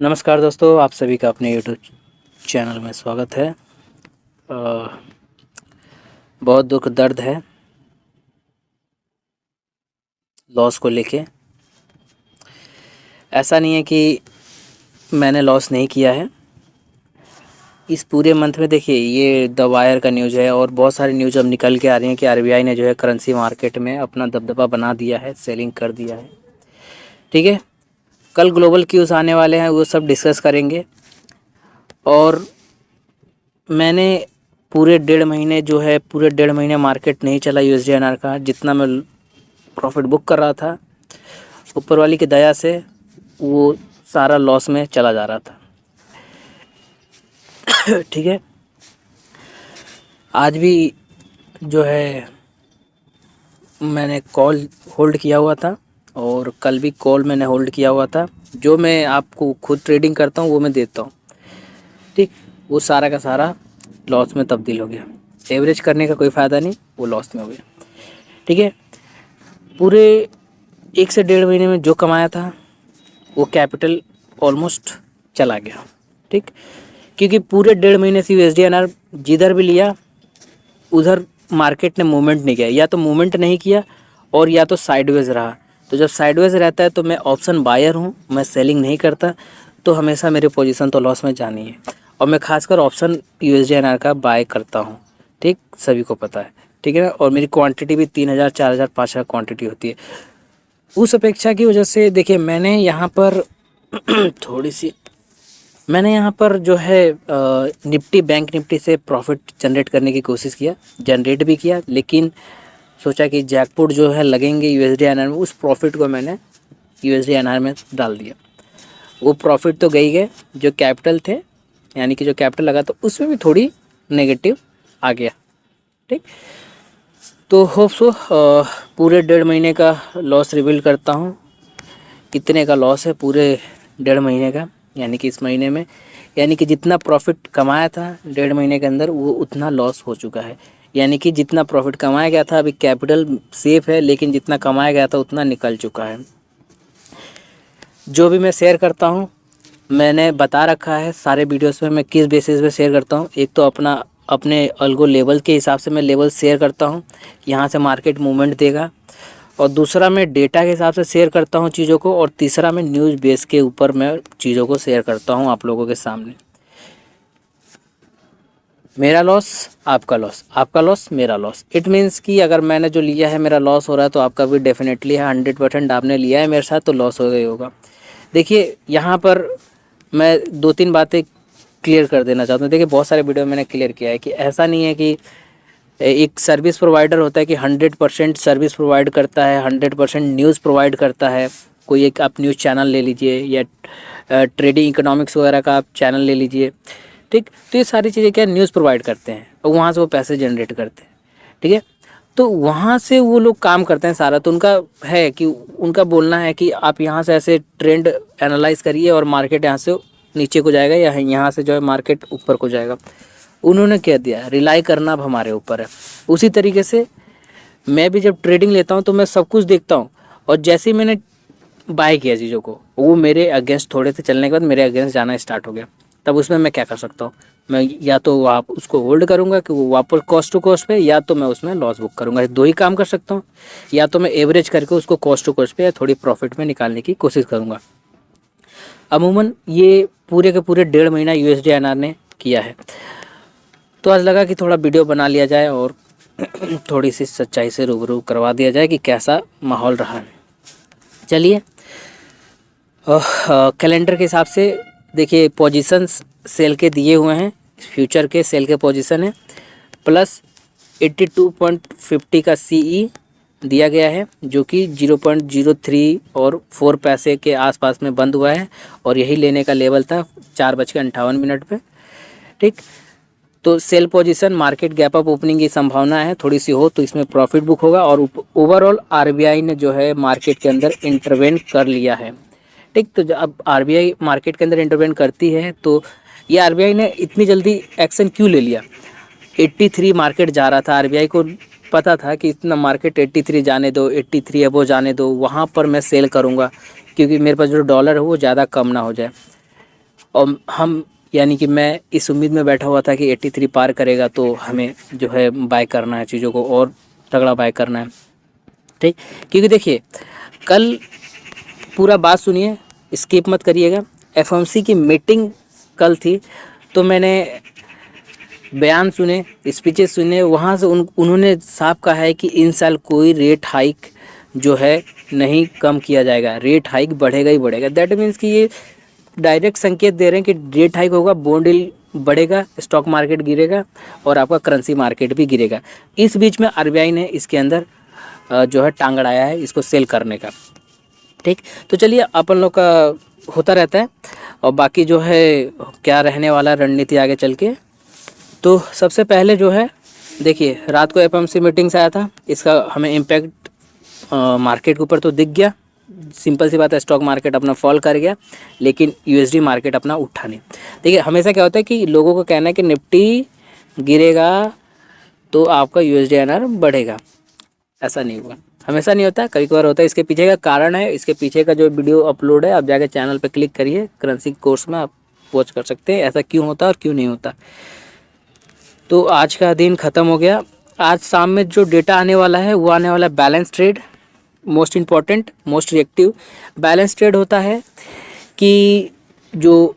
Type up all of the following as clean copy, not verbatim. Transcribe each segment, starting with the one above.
नमस्कार दोस्तों, आप सभी का अपने यूट्यूब चैनल में स्वागत है। बहुत दुख दर्द है लॉस को लेके। ऐसा नहीं है कि मैंने लॉस नहीं किया है। इस पूरे मंथ में देखिए, ये द वायर का न्यूज़ है और बहुत सारी न्यूज़ अब निकल के आ रही हैं कि आरबीआई ने जो है करेंसी मार्केट में अपना दबदबा बना दिया है, सेलिंग कर दिया है। ठीक है, कल ग्लोबल क्यूज़ आने वाले हैं, वो सब डिस्कस करेंगे। और मैंने पूरे 1.5 महीने मार्केट नहीं चला यूएसडीएनआर का। जितना मैं प्रॉफिट बुक कर रहा था, ऊपर वाली की दया से वो सारा लॉस में चला जा रहा था। ठीक है, आज भी जो है मैंने कॉल होल्ड किया हुआ था और कल भी कॉल मैंने होल्ड किया हुआ था। जो मैं आपको खुद ट्रेडिंग करता हूँ वो मैं देता हूँ, ठीक। वो सारा का सारा लॉस में तब्दील हो गया। एवरेज करने का कोई फ़ायदा नहीं, वो लॉस में हो गया। ठीक है, पूरे 1 से 1.5 महीने में जो कमाया था वो कैपिटल ऑलमोस्ट चला गया, ठीक। क्योंकि पूरे 1.5 महीने से यूएसडीएनआर जिधर भी लिया उधर मार्केट ने मूवमेंट नहीं किया, या तो मूवमेंट नहीं किया और या तो साइडवेज रहा। तो जब साइडवेज रहता है तो मैं ऑप्शन बायर हूँ, मैं सेलिंग नहीं करता, तो हमेशा मेरी पोजीशन तो लॉस में जानी है। और मैं खासकर ऑप्शन यूएसडीएनआर का बाय करता हूँ, ठीक, सभी को पता है, ठीक है ना। और मेरी क्वांटिटी भी 3000, 4000, 5000 क्वांटिटी होती है। उस अपेक्षा की वजह से देखिए, मैंने यहाँ पर मैंने यहाँ पर जो है निफ्टी, बैंक निफ्टी से प्रॉफिट जनरेट करने की कोशिश किया, जनरेट भी किया, लेकिन सोचा कि जैकपॉट जो है लगेंगे यूएसडीएनआर में, उस प्रॉफिट को मैंने यूएसडीएनआर में डाल दिया। वो प्रॉफिट तो गए, जो कैपिटल थे, यानी कि जो कैपिटल लगा तो उसमें भी थोड़ी नेगेटिव आ गया, ठीक। तो होप सो पूरे 1.5 महीने का लॉस रिवील करता हूँ। कितने का लॉस है पूरे 1.5 महीने का, यानी कि इस महीने में, यानी कि जितना प्रॉफिट कमाया था 1.5 महीने के अंदर वो उतना लॉस हो चुका है। यानी कि जितना प्रॉफिट कमाया गया था, अभी कैपिटल सेफ है, लेकिन जितना कमाया गया था उतना निकल चुका है। जो भी मैं शेयर करता हूँ मैंने बता रखा है सारे वीडियोस में मैं किस बेसिस पे शेयर करता हूँ। एक तो अपने अल्गो लेवल के हिसाब से मैं लेवल शेयर करता हूँ, यहाँ से मार्केट मूवमेंट देगा। और दूसरा मैं डेटा के हिसाब से शेयर करता हूँ चीज़ों को। और तीसरा मैं न्यूज़ बेस के ऊपर मैं चीज़ों को शेयर करता हूँ आप लोगों के सामने। मेरा लॉस आपका लॉस, आपका लॉस मेरा लॉस। इट मीन्स कि अगर मैंने जो लिया है मेरा लॉस हो रहा है तो आपका भी डेफिनेटली है। 100% आपने लिया है मेरे साथ तो लॉस हो गई होगा। देखिए, यहाँ पर मैं 2-3 बातें क्लियर कर देना चाहता हूँ। देखिए, बहुत सारे वीडियो मैंने क्लियर किया है कि ऐसा नहीं है कि एक सर्विस प्रोवाइडर होता है कि 100% सर्विस प्रोवाइड करता है, 100% न्यूज़ प्रोवाइड करता है। कोई एक आप न्यूज़ चैनल ले लीजिए या ट्रेडिंग इकोनॉमिक्स वगैरह का आप चैनल ले लीजिए, ठीक। तो ये सारी चीज़ें क्या न्यूज़ प्रोवाइड करते हैं और वहाँ से वो पैसे जनरेट करते हैं, ठीक है। तो वहाँ से वो लोग काम करते हैं सारा। तो उनका है कि उनका बोलना है कि आप यहाँ से ऐसे ट्रेंड एनालाइज करिए और मार्केट यहाँ से नीचे को जाएगा या यहाँ से जो है मार्केट ऊपर को जाएगा। उन्होंने कह दिया, रिलाई करना अब हमारे ऊपर है। उसी तरीके से मैं भी जब ट्रेडिंग लेता हूँ तो मैं सब कुछ देखता हूँ, और जैसे ही मैंने बाय किया चीज़ों को, वो मेरे अगेंस्ट थोड़े से चलने के बाद मेरे अगेंस्ट जाना स्टार्ट हो गया। तब उसमें मैं क्या कर सकता हूँ, मैं या तो आप उसको होल्ड करूँगा कि वो वापस कॉस्ट टू कॉस्ट पे, या तो मैं उसमें लॉस बुक करूँगा। दो ही काम कर सकता हूँ, या तो मैं एवरेज करके उसको कॉस्ट टू कॉस्ट पे या थोड़ी प्रॉफिट में निकालने की कोशिश करूँगा। अमूमन ये पूरे के पूरे 1.5 महीना यूएसडीएनआर ने किया है। तो आज लगा कि थोड़ा वीडियो बना लिया जाए और थोड़ी सी सच्चाई से रूबरू करवा दिया जाए कि कैसा माहौल रहा है। चलिए, कैलेंडर के हिसाब से देखिए, पोजीशंस सेल के दिए हुए हैं, फ्यूचर के सेल के पोजीशन है, प्लस 82.50 का सीई दिया गया है, जो कि 0.03 और 4 पैसे के आसपास में बंद हुआ है। और यही लेने का लेवल था 4:58 पे, ठीक। तो sell position, market gap up opening की संभावना है थोड़ी सी हो तो इसमें प्रॉफिट बुक होगा। और ओवरऑल आरबीआई ने जो है मार्केट के अंदर इंटरवेन कर लिया है, ठीक। तो अब आरबीआई मार्केट के अंदर इंटरवेन करती है तो ये आरबीआई ने इतनी जल्दी एक्शन क्यों ले लिया। 83 मार्केट जा रहा था, आरबीआई को पता था कि इतना मार्केट 83 जाने दो, 83 अबो जाने दो, वहाँ पर मैं सेल करूँगा, क्योंकि मेरे पास जो डॉलर है वो ज़्यादा कम ना हो जाए। और हम यानी कि मैं इस उम्मीद में बैठा हुआ था कि 83 पार करेगा तो हमें जो है बाय करना है, चीज़ों को और तगड़ा बाय करना है, ठीक। क्योंकि देखिए कल पूरा बात सुनिए, स्किप मत करिएगा। एफओएमसी की मीटिंग कल थी, तो मैंने बयान सुने, स्पीचेस सुने, वहाँ से उन्होंने साफ कहा है कि इन साल कोई रेट हाइक जो है नहीं कम किया जाएगा, रेट हाइक बढ़ेगा ही बढ़ेगा। दैट मीन्स कि ये डायरेक्ट संकेत दे रहे हैं कि रेट हाइक होगा, बॉन्ड यील्ड बढ़ेगा, स्टॉक मार्केट गिरेगा और आपका करेंसी मार्केट भी गिरेगा। इस बीच में आरबीआई ने इसके अंदर जो है टांग अड़ाया है इसको सेल करने का, ठीक। तो चलिए अपन लोग का होता रहता है, और बाकी जो है क्या रहने वाला रणनीति आगे चल के। तो सबसे पहले जो है देखिए रात को एफओएमसी मीटिंग से आया था, इसका हमें इम्पैक्ट मार्केट के ऊपर तो दिख गया। सिंपल सी बात है, स्टॉक मार्केट अपना फॉल कर गया, लेकिन यूएसडी मार्केट अपना उठा नहीं। देखिए हमेशा क्या होता है कि लोगों को कहना है कि निफ्टी गिरेगा तो आपका यूएसडी एनआर बढ़ेगा, ऐसा नहीं हुआ, हमेशा नहीं होता, कभी कभार होता है। इसके पीछे का कारण है, इसके पीछे का जो वीडियो अपलोड है, आप जाके चैनल पे क्लिक करिए, करेंसी कोर्स में आप वॉच कर सकते हैं ऐसा क्यों होता है और क्यों नहीं होता। तो आज का दिन ख़त्म हो गया। आज शाम में जो डेटा आने वाला है वो आने वाला है balance trade, most important, most reactive. Balance trade होता है कि जो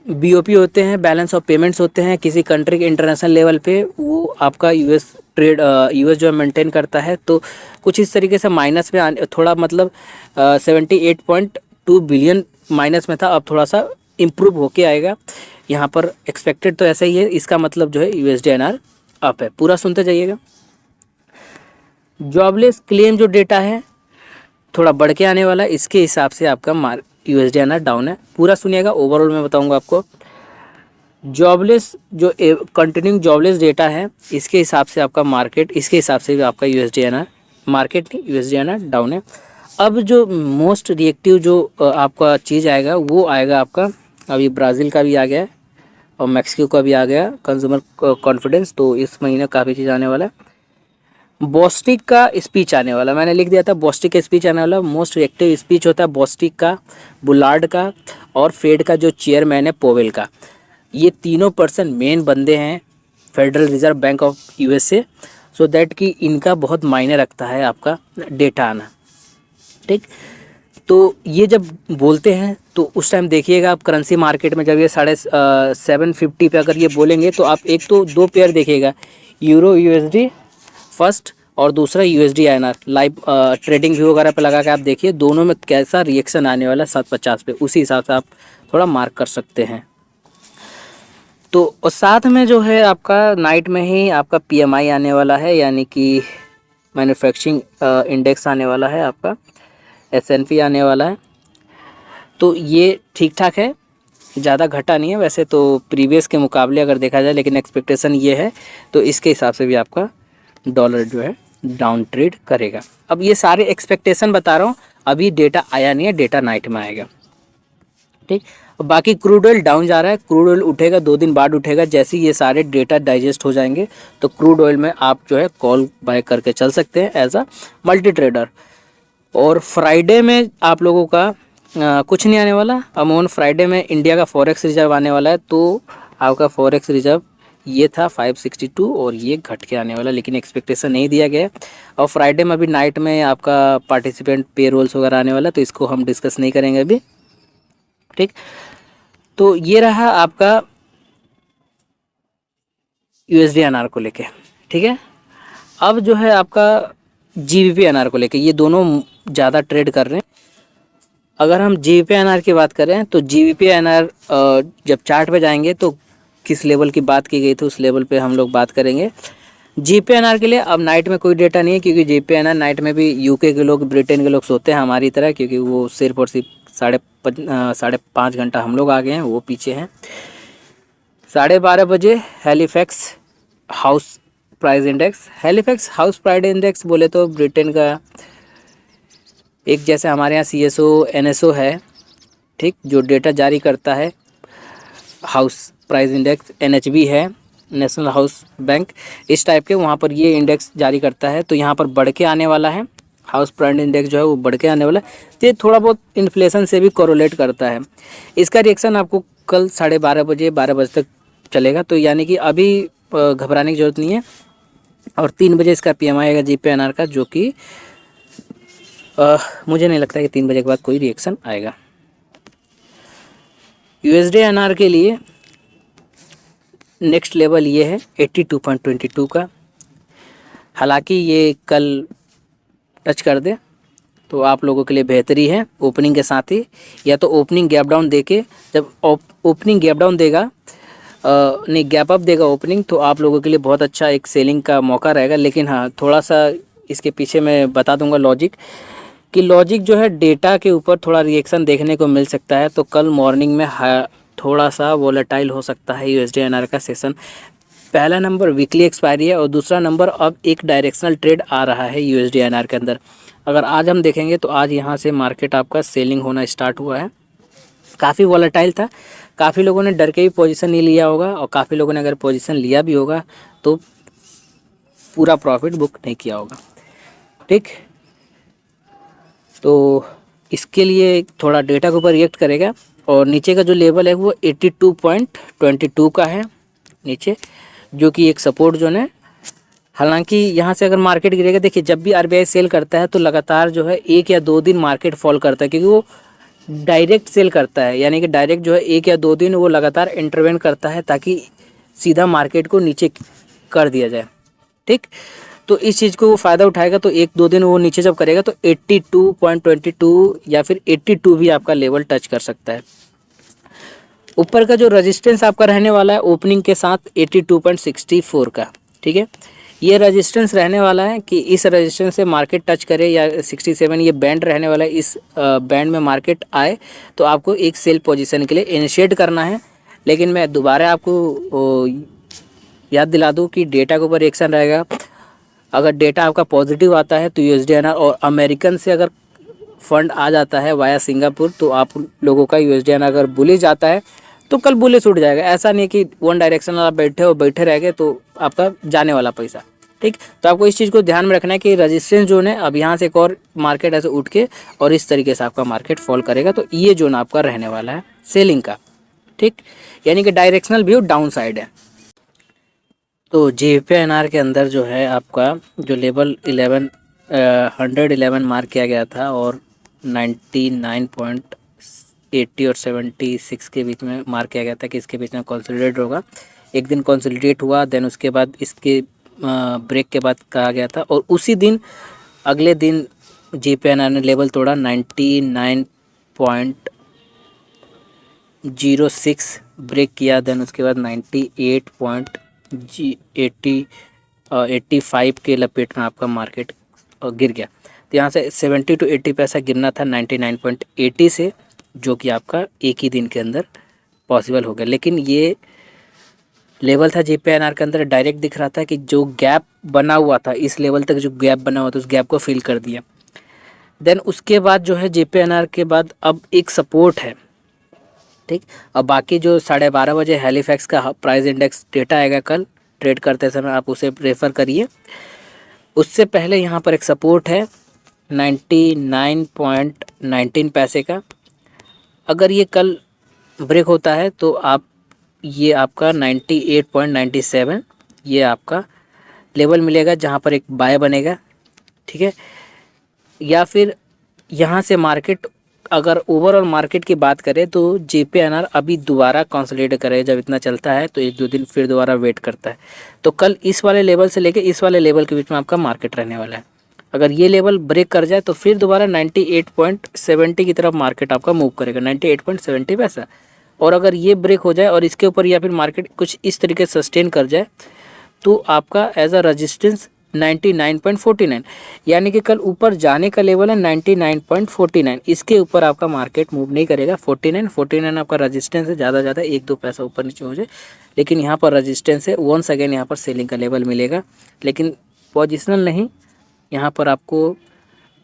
बीओपी होते हैं, बैलेंस ऑफ पेमेंट्स होते हैं किसी कंट्री के इंटरनेशनल लेवल पे, वो आपका यूएस ट्रेड यूएस जो है मेंटेन करता है। तो कुछ इस तरीके से माइनस में थोड़ा मतलब 78.2 बिलियन माइनस में था, अब थोड़ा सा इम्प्रूव होके आएगा यहाँ पर, एक्सपेक्टेड तो ऐसा ही है। इसका मतलब जो है यूएसडी एनआर अप है, पूरा सुनते जाइएगा। जॉबलेस क्लेम जो डेटा है थोड़ा बढ़ के आने वाला है, इसके हिसाब से आपका यूएसडी एनआर डाउन है, पूरा सुनिएगा, ओवरऑल मैं बताऊंगा आपको। जॉबलेस जो कंटिन्यूइंग जॉबलेस डेटा है, इसके हिसाब से आपका मार्केट, इसके हिसाब से भी आपका यूएसडी एनआर, मार्केट नहीं यूएसडी एनआर डाउन है। अब जो मोस्ट रिएक्टिव जो आपका चीज़ आएगा वो आएगा आपका, अभी ब्राज़ील का भी आ गया है और मैक्सिको का भी आ गया कंज्यूमर कॉन्फिडेंस, तो इस महीने काफ़ी चीज़ आने वाला है। बॉस्टिक का स्पीच आने वाला, मैंने लिख दिया था बॉस्टिक का स्पीच आने वाला। मोस्ट रिएक्टिव स्पीच होता है बॉस्टिक का, बुलार्ड का और फेड का जो चेयरमैन है पोवेल का। ये तीनों पर्सन मेन बंदे हैं federal reserve bank of USA, so that कि इनका बहुत मायने रखता है आपका डेटा आना, ठीक। तो ये जब बोलते हैं तो उस टाइम देखिएगा आप करेंसी मार्केट में, जब ये 750 पे अगर ये बोलेंगे तो आप एक तो दो पेयर देखिएगा, यूरो यूएसडी फर्स्ट और दूसरा USD INR. Live trading view वगैरह पे लगा के आप देखिए दोनों में कैसा रिएक्शन आने वाला है 750 पे, उसी हिसाब से आप थोड़ा मार्क कर सकते हैं। तो और साथ में जो है आपका नाइट में ही आपका पीएमआई आने वाला है, यानी कि मैन्युफैक्चरिंग इंडेक्स आने वाला है, आपका एसएनपी आने वाला है। तो ये ठीक ठाक है, ज़्यादा घटा नहीं है वैसे तो प्रीवियस के मुकाबले अगर देखा जाए, लेकिन एक्सपेक्टेशन ये है तो इसके हिसाब से भी आपका डॉलर जो है डाउन ट्रेड करेगा। अब ये सारे एक्सपेक्टेशन बता रहा हूँ, अभी डेटा आया नहीं है, डेटा नाइट में आएगा, ठीक। बाकी क्रूड ऑयल डाउन जा रहा है, क्रूड ऑयल उठेगा 2 दिन बाद उठेगा, जैसे ही ये सारे डेटा डाइजेस्ट हो जाएंगे तो क्रूड ऑयल में आप जो है कॉल बाय करके चल सकते हैं एज अ मल्टी ट्रेडर। और फ्राइडे में आप लोगों का कुछ नहीं आने वाला, अमूमन फ्राइडे में इंडिया का फॉरेक्स रिजर्व आने वाला है, तो आपका फॉरेक्स रिजर्व ये था 562 और ये घट के आने वाला, लेकिन एक्सपेक्टेशन नहीं दिया गया। और फ्राइडे में अभी नाइट में आपका पार्टिसिपेंट पे रोल्स वगैरह आने वाला, तो इसको हम डिस्कस नहीं करेंगे अभी, ठीक। तो ये रहा आपका यूएसडी एनआर को लेके, ठीक है। अब जो है आपका जीबीपी एनआर को लेके, ये दोनों ज़्यादा ट्रेड कर रहे हैं। अगर हम जीबीपी एनआर की बात करें तो जीबीपी एनआर जब चार्ट पे जाएंगे तो किस लेवल की बात की गई थी उस लेवल पे हम लोग बात करेंगे। जीबीपी एनआर के लिए अब नाइट में कोई डेटा नहीं है, क्योंकि जीबीपी एनआर नाइट में भी यूके के लोग, ब्रिटेन के लोग सोते हैं हमारी तरह, क्योंकि वो सिर्फ और सिर्फ 5.5 घंटा हम लोग आगे हैं, वो पीछे हैं। 12:30 बजे Halifax house price index, Halifax house price index बोले तो ब्रिटेन का एक, जैसे हमारे यहाँ सीएसओ एनएसओ है, ठीक, जो डेटा जारी करता है, हाउस प्राइस इंडेक्स एनएचबी है, नेशनल हाउस बैंक, इस टाइप के वहाँ पर ये इंडेक्स जारी करता है। तो यहाँ पर बढ़ के आने वाला है, हाउस प्राइस इंडेक्स जो है वो बढ़ के आने वाला है। तो ये थोड़ा बहुत इन्फ्लेशन से भी कोरिलेट करता है। इसका रिएक्शन आपको कल 12:30 12 बजे तक चलेगा। तो यानी कि अभी घबराने की ज़रूरत नहीं है। और 3 बजे इसका पीएम आएगा जीपीएनआर का, जो कि मुझे नहीं लगता कि 3 बजे के बाद कोई रिएक्शन आएगा। यूएसडीएनआर के लिए नेक्स्ट लेवल ये है 82.22 का। हालांकि ये कल टच कर दे तो आप लोगों के लिए बेहतरी है ओपनिंग के साथ ही, या तो ओपनिंग गैप डाउन देके, जब ओपनिंग गैप डाउन देगा नहीं गैप अप देगा ओपनिंग, तो आप लोगों के लिए बहुत अच्छा एक सेलिंग का मौका रहेगा। लेकिन हाँ, थोड़ा सा इसके पीछे मैं बता दूंगा लॉजिक, कि लॉजिक जो है डेटा के ऊपर थोड़ा रिएक्शन देखने को मिल सकता है। तो कल मॉर्निंग में थोड़ा सा वोलेटाइल हो सकता है यूएसडीएनआर का सेशन। पहला नंबर वीकली एक्सपायरी है, और दूसरा नंबर अब एक डायरेक्शनल ट्रेड आ रहा है यूएसडीएनआर के अंदर। अगर आज हम देखेंगे तो आज यहाँ से मार्केट आपका सेलिंग होना स्टार्ट हुआ है। काफ़ी वॉलेटाइल था, काफ़ी लोगों ने डर के भी पोजीशन नहीं लिया होगा, और काफ़ी लोगों ने अगर पोजीशन लिया भी होगा तो पूरा प्रॉफिट बुक नहीं किया होगा। ठीक, तो इसके लिए थोड़ा डेटा के ऊपर रिएक्ट करेगा। और नीचे का जो लेवल है वो 82.22 का है नीचे, जो कि एक सपोर्ट जोन है। हालांकि यहाँ से अगर मार्केट गिरेगा, देखिए जब भी आरबीआई सेल करता है तो लगातार जो है 1 या 2 दिन मार्केट फॉल करता है, क्योंकि वो डायरेक्ट सेल करता है। यानी कि डायरेक्ट जो है 1 या 2 दिन वो लगातार इंटरवेन करता है, ताकि सीधा मार्केट को नीचे कर दिया जाए। ठीक, तो इस चीज़ को वो फ़ायदा उठाएगा। तो 1-2 दिन वो नीचे जब करेगा तो 82.22 या फिर 82 भी आपका लेवल टच कर सकता है। ऊपर का जो रेजिस्टेंस आपका रहने वाला है ओपनिंग के साथ 82.64 का। ठीक है, ये रेजिस्टेंस रहने वाला है कि इस रेजिस्टेंस से मार्केट टच करे या 67, ये बैंड रहने वाला है। इस बैंड में मार्केट आए तो आपको एक सेल पोजीशन के लिए इनिशिएट करना है। लेकिन मैं दोबारा आपको याद दिला दूं कि डेटा के ऊपर रिएक्शन रहेगा। अगर डेटा आपका पॉजिटिव आता है तो यूएसडीएनआर, और अमेरिकन से अगर फंड आ जाता है वाया सिंगापुर, तो आप लोगों का यूएसडीएनआर अगर बुलिश जाता है तो कल बुलिश उठ जाएगा। ऐसा नहीं कि वन डायरेक्शनल आप बैठे रह गए तो आपका जाने वाला पैसा। ठीक, तो आपको इस चीज़ को ध्यान में रखना है कि रेजिस्टेंस जोन है, अब यहाँ से एक और मार्केट ऐसे उठ के और इस तरीके से आपका मार्केट फॉल करेगा, तो ये जोन आपका रहने वाला है सेलिंग का। ठीक, यानी कि डायरेक्शनल व्यू डाउन साइड है। तो जीपीएनआर के अंदर जो है आपका जो लेवल 111 मार्क किया गया था, और 99.80 और 76 के बीच में मार्क किया गया था कि इसके बीच में कंसोलिडेट होगा। एक दिन कंसोलिडेट हुआ, देन उसके बाद इसके ब्रेक के बाद कहा गया था, और उसी दिन अगले दिन जीपीएनआर ने लेवल तोड़ा 99.06 ब्रेक किया। देन उसके बाद 85 के लपेट में आपका मार्केट गिर गया। तो यहाँ से 70 to 80 पैसा गिरना था 99.80 से, जो कि आपका एक ही दिन के अंदर पॉसिबल हो गया। लेकिन ये लेवल था जीपीएनआर के अंदर डायरेक्ट दिख रहा था कि जो गैप बना हुआ था, इस लेवल तक जो गैप बना हुआ था उस गैप को फिल कर दिया। देन उसके बाद जो है जीपीएनआर के बाद अब एक सपोर्ट है। ठीक, अब बाकी जो 12:30 बजे हैलीफैक्स का प्राइस इंडेक्स डेटा आएगा कल, ट्रेड करते समय आप उसे रेफर करिए। उससे पहले यहाँ पर एक सपोर्ट है 99.19 पैसे का। अगर ये कल ब्रेक होता है तो आप ये आपका 98.97 ये आपका लेवल मिलेगा, जहाँ पर एक बाय बनेगा। ठीक है, या फिर यहाँ से मार्केट, अगर ओवरऑल मार्केट की बात करें तो जीपीएनआर अभी दोबारा कंसोलिडेट करे, जब इतना चलता है तो 1-2 दिन फिर दोबारा वेट करता है। तो कल इस वाले लेवल से लेके इस वाले लेवल के बीच में आपका मार्केट रहने वाला है। अगर ये लेवल ब्रेक कर जाए तो फिर दोबारा 98.70 की तरफ मार्केट आपका मूव करेगा, 98.70 पैसा। और अगर ये ब्रेक हो जाए और इसके ऊपर या फिर मार्केट कुछ इस तरीके से सस्टेन कर जाए तो आपका एज अ रजिस्टेंस 99.49, यानी कि कल ऊपर जाने का लेवल है 99.49। इसके ऊपर आपका मार्केट मूव नहीं करेगा। 49 आपका रजिस्टेंस है, ज़्यादा ज़्यादा 1-2 पैसा ऊपर नीचे हो जाए, लेकिन यहाँ पर रजिस्टेंस है। वंस अगेन यहाँ पर सेलिंग का लेवल मिलेगा, लेकिन पोजिशनल नहीं, यहाँ पर आपको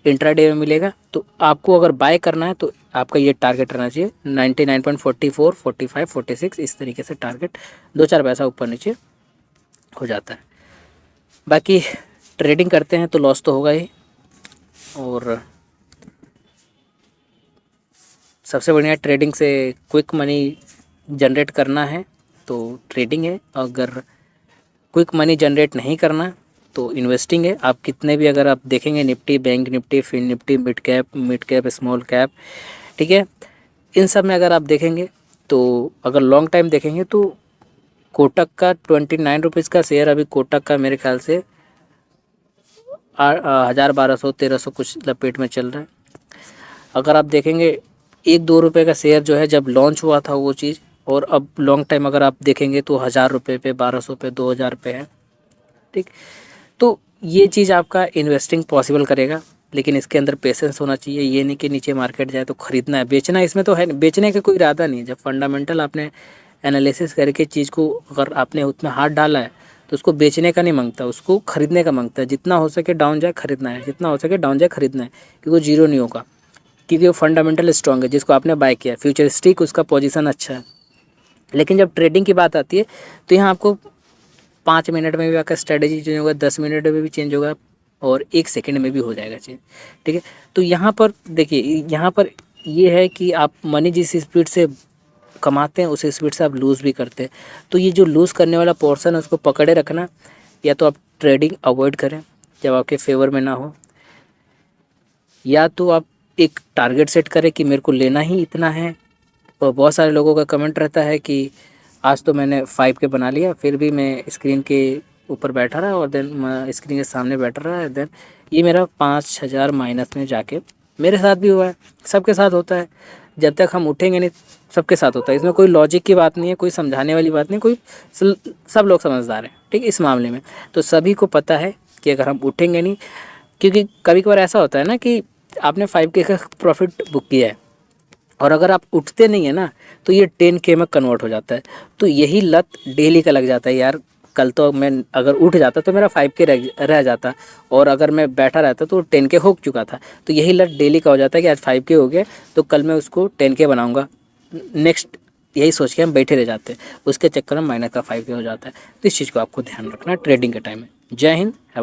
इंट्राडे में मिलेगा। तो आपको अगर बाय करना है तो आपका ये टारगेट रहना चाहिए 99.44, 45, 46, इस तरीके से टारगेट 2-4 पैसा ऊपर नीचे हो जाता है। बाकी ट्रेडिंग करते हैं तो लॉस तो होगा ही, और सबसे बढ़िया ट्रेडिंग से क्विक मनी जनरेट करना है तो ट्रेडिंग है, अगर क्विक मनी जनरेट नहीं करना तो इन्वेस्टिंग है। आप कितने भी अगर आप देखेंगे Nifty, bank Nifty, fin Nifty, mid cap, small cap, ठीक है, इन सब में अगर आप देखेंगे तो अगर लॉन्ग टाइम देखेंगे तो कोटक का 29 रुपीज़ का शेयर अभी कोटक का मेरे ख्याल से 1200 1300 कुछ लपेट में चल रहा है। अगर आप देखेंगे 1-2 रुपये का शेयर जो है जब लॉन्च हुआ था वो चीज़, और अब लॉन्ग टाइम अगर आप देखेंगे तो 1000 रुपये पे, 1200 पे, 2000 पे है, ठीक। तो ये चीज़ आपका इन्वेस्टिंग पॉसिबल करेगा, लेकिन इसके अंदर पेशेंस होना चाहिए। ये नहीं कि नीचे मार्केट जाए तो ख़रीदना है, बेचना है इसमें तो है, बेचने का कोई इरादा नहीं है। जब फंडामेंटल आपने एनालिसिस करके चीज़ को अगर आपने उसमें हाथ डाला है तो उसको बेचने का नहीं मांगता, उसको खरीदने का मांगता है। जितना हो सके डाउन जाए खरीदना है, जितना हो सके डाउन जाए खरीदना है, क्योंकि वो जीरो नहीं होगा, क्योंकि वो फंडामेंटल स्ट्रॉन्ग है जिसको आपने बाय किया, फ्यूचरिस्टिक उसका पोजीशन अच्छा है। लेकिन जब ट्रेडिंग की बात आती है तो यहाँ आपको 5 मिनट में भी आपका स्ट्रेटेजी चेंज होगा, 10 मिनट में भी चेंज होगा, और 1 सेकंड में भी हो जाएगा चेंज, ठीक है। तो यहाँ पर देखिए, यहाँ पर ये है कि आप मनी जिस स्पीड से कमाते हैं उस स्पीड से आप लूज़ भी करते हैं। तो ये जो लूज़ करने वाला पोर्शन है उसको पकड़े रखना, या तो आप ट्रेडिंग अवॉइड करें जब आपके फेवर में ना हो, या तो आप एक टारगेट सेट करें कि मेरे को लेना ही इतना है। और बहुत सारे लोगों का कमेंट रहता है कि आज तो मैंने 5 के बना लिया, फिर भी मैं स्क्रीन के ऊपर बैठा रहा और देन स्क्रीन के सामने बैठा रहा, देन ये मेरा 5000 माइनस में जाके, मेरे साथ भी हुआ है, सबके साथ होता है। जब तक हम उठेंगे नहीं, सबके साथ होता है। इसमें कोई लॉजिक की बात नहीं है, कोई समझाने वाली बात नहीं, कोई सब लोग समझदार हैं, ठीक है, इस मामले में। तो सभी को पता है कि अगर हम उठेंगे नहीं, क्योंकि कभी कभार ऐसा होता है ना कि आपने 5K का प्रॉफिट बुक किया है और अगर आप उठते नहीं है ना तो ये 10K में कन्वर्ट हो जाता है। तो यही लत डेली का लग जाता है, यार कल तो मैं अगर उठ जाता तो मेरा 5K रह जाता, और अगर मैं बैठा रहता तो 10K हो चुका था। तो यही लत डेली का हो जाता है कि आज 5K हो गया तो कल मैं उसको 10K बनाऊंगा नेक्स्ट, यही सोच के हम बैठे रह जाते हैं, उसके चक्कर में माइनस का 5K हो जाता है। तो इस चीज़ को आपको ध्यान रखना ट्रेडिंग के टाइम में। जय हिंद।